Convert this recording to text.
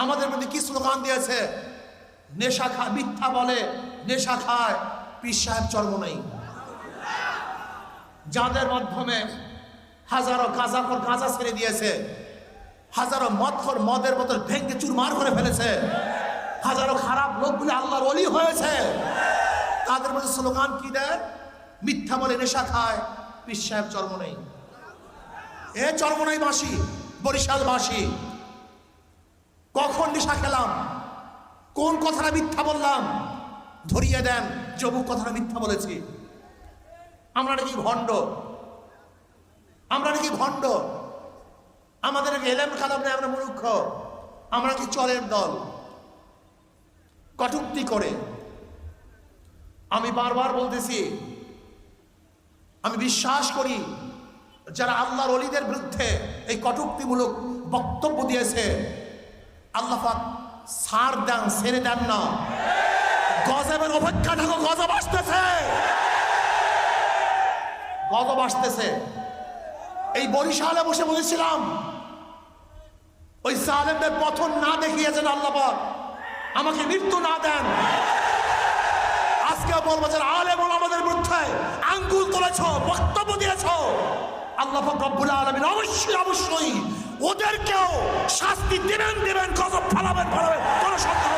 আমাদের মধ্যে কি স্লোগান দিয়েছে? নেশা খায়, মিথ্যা বলে, নেশা খায়, পীর সাহেব চর্ম নেই। যাদের মাধ্যমে হাজারো গাঁজাখোর গাঁজা ছেড়ে দিয়েছে, হাজারো মদখোর মদের বোতল ভেঙে চুরমার করে ফেলেছে, হাজারো খারাপ লোকগুলি আল্লাহর ওলি হয়েছে, তাদের মধ্যে স্লোগান কি দেয়? মিথ্যা বলে, নেশা খায়, পীর সাহেব চর্ম নেই। এ চর্মনাই বাসী, বরিশাল বাসী, কখন নেশা খেলাম, কোন কথাটা মিথ্যা বললাম, ধরিয়ে দেন যে অমুক কথাটা মিথ্যা বলেছি। আমরা নাকি ভণ্ড, আমরা নাকি ভণ্ড, আমাদের নাকি এলেম খারাপ নেই, আমরা মূর্খ, আমরা কি চলের দল, কটূক্তি করে। আমি বারবার বলতেছি, আমি বিশ্বাস করি যারা আল্লাহর ওলিদের বিরুদ্ধে এই কটূক্তিমূলক বক্তব্য দিয়েছে, আল্লাহ পাক ছাড় দেন, ছেড়ে দেন না। গজবের অপেক্ষা থাকো, গজব আসতেছে, গজব আসতেছে। এই বরিশালে বসে বলেছিলাম, ওই জালেমদের পতন না দেখিয়েছেন আল্লাহ পাক, আমাকে মৃত্যু না দেন। আজকে বলবো যারা আলেম ওলামাদের বিরুদ্ধে আঙ্গুল তুলেছ, বক্তব্য দিয়েছ, আল্লাহ পাক রব্বুল আলামিন অবশ্যই অবশ্যই ওদেরকেও শাস্তি দিবেন, গজব ফলাবেন, কোনো সন্দেহ